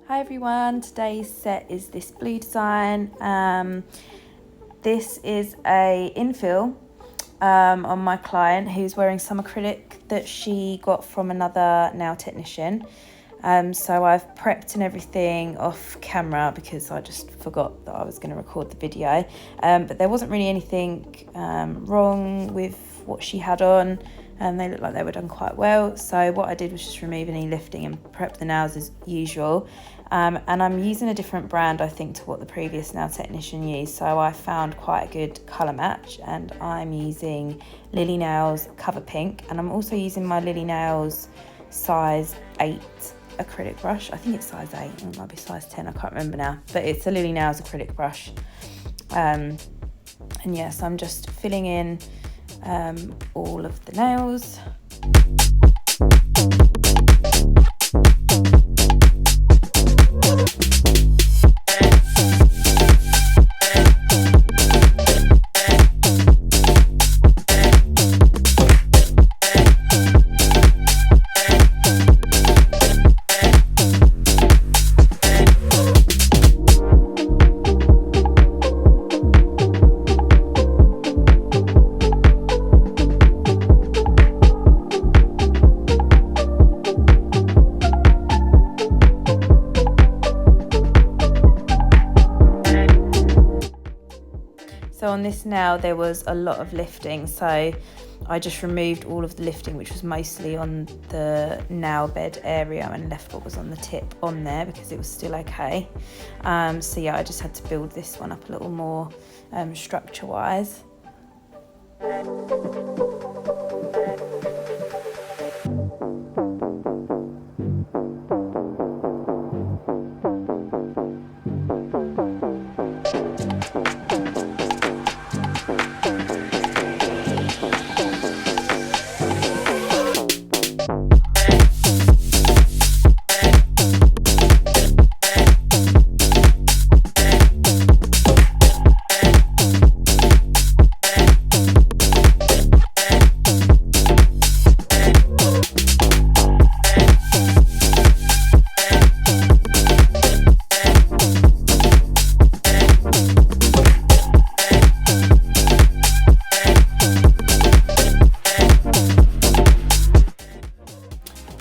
Hi everyone, today's set is this blue design. This is a infill on my client who's wearing some acrylic that she got from another nail technician. So I've prepped and everything off camera because I just forgot that I was going to record the video. But there wasn't really anything wrong with what she had on. They looked like they were done quite well. So what I did was just remove any lifting and prep the nails as usual. And I'm using a different brand, I think, to what the previous nail technician used. So I found quite a good colour match, and I'm using Lily Nails Cover Pink. And I'm also using my Lily Nails size 8 acrylic brush. I think it's size 8, it might be size 10, I can't remember now. But it's a Lily Nails acrylic brush. And yes, I'm just filling in all of the nails. So on this nail there was a lot of lifting, so I just removed all of the lifting, which was mostly on the nail bed area, and left what was on the tip on there because it was still okay. So yeah, I just had to build this one up a little more structure wise.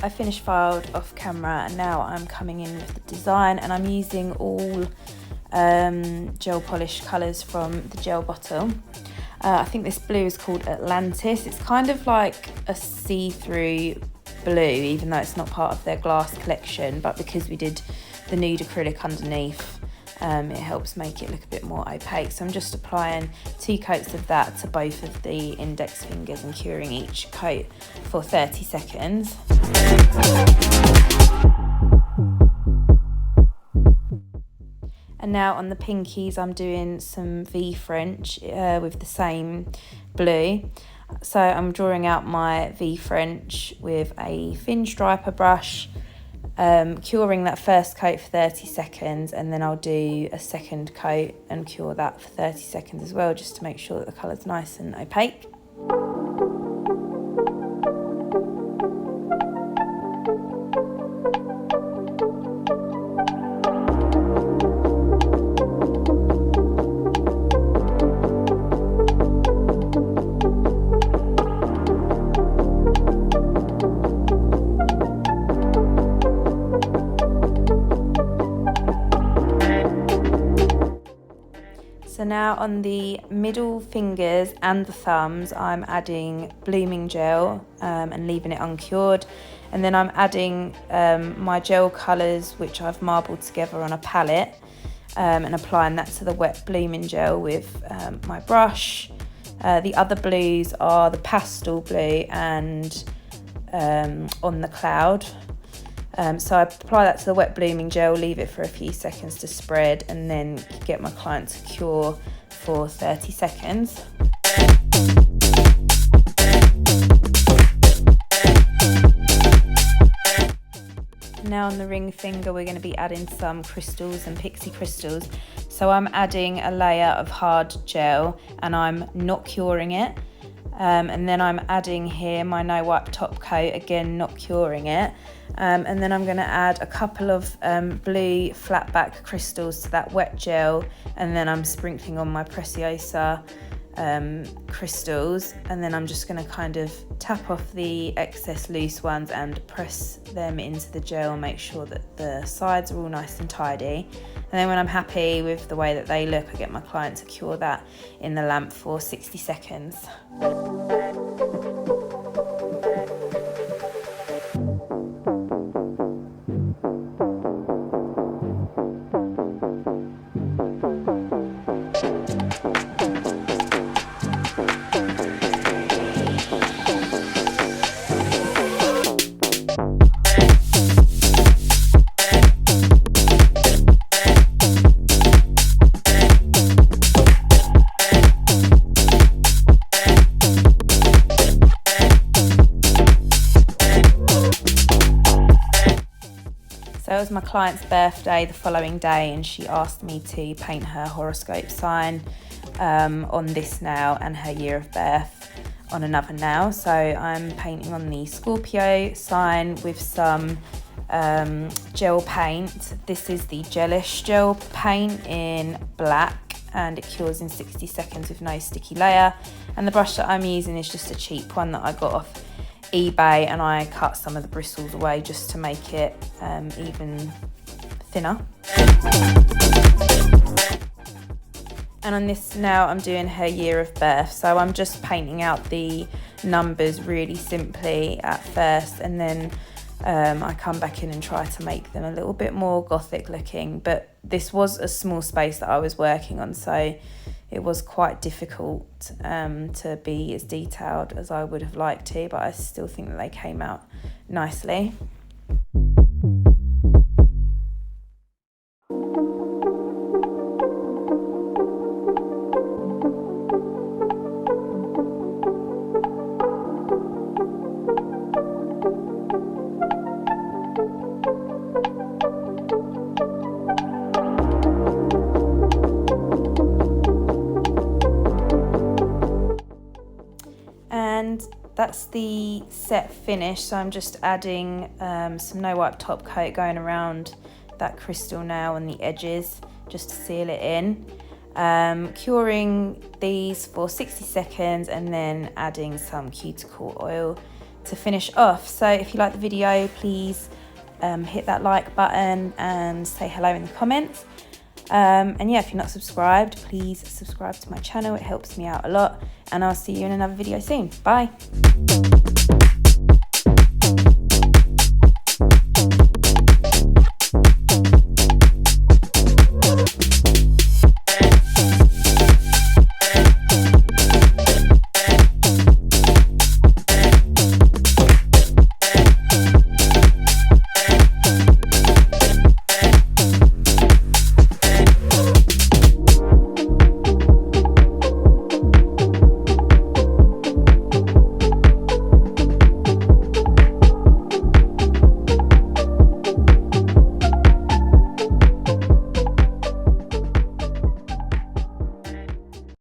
I finished filed off camera, and now I'm coming in with the design, and I'm using all gel polish colours from the gel bottle. I think this blue is called Atlantis. It's kind of like a see-through blue, even though it's not part of their glass collection, but because we did the nude acrylic underneath, it helps make it look a bit more opaque. So I'm just applying 2 coats of that to both of the index fingers and curing each coat for 30 seconds. And now on the pinkies I'm doing some V French with the same blue. So I'm drawing out my V French with a thin striper brush, curing that first coat for 30 seconds, and then I'll do a second coat and cure that for 30 seconds as well, just to make sure that the colour's nice and opaque. So now on the middle fingers and the thumbs, I'm adding blooming gel and leaving it uncured. And then I'm adding my gel colours, which I've marbled together on a palette, and applying that to the wet blooming gel with my brush. The other blues are the pastel blue and on the cloud. So I apply that to the wet blooming gel, leave it for a few seconds to spread, and then get my client to cure for 30 seconds. Now on the ring finger we're going to be adding some crystals and pixie crystals. So I'm adding a layer of hard gel and I'm not curing it. And then I'm adding here my no wipe top coat, again not curing it. And then I'm going to add a couple of blue flat back crystals to that wet gel, and then I'm sprinkling on my Preciosa crystals, and then I'm just going to kind of tap off the excess loose ones and press them into the gel and make sure that the sides are all nice and tidy. And then when I'm happy with the way that they look, I get my client to cure that in the lamp for 60 seconds. So it was my client's birthday the following day, and she asked me to paint her horoscope sign on this nail and her year of birth on another nail. So I'm painting on the Scorpio sign with some gel paint. This is the Gelish gel paint in black, and it cures in 60 seconds with no sticky layer. And the brush that I'm using is just a cheap one that I got off eBay, and I cut some of the bristles away just to make it even thinner. And on this now I'm doing her year of birth, so I'm just painting out the numbers really simply at first, and then I come back in and try to make them a little bit more gothic looking. But this was a small space that I was working on, so it was quite difficult to be as detailed as I would have liked to, but I still think that they came out nicely. And that's the set finish, so I'm just adding some no wipe top coat going around that crystal nail and the edges just to seal it in, curing these for 60 seconds and then adding some cuticle oil to finish off. So if you like the video, please hit that like button and say hello in the comments. And yeah, if you're not subscribed, please subscribe to my channel. It helps me out a lot, and I'll see you in another video soon. Bye.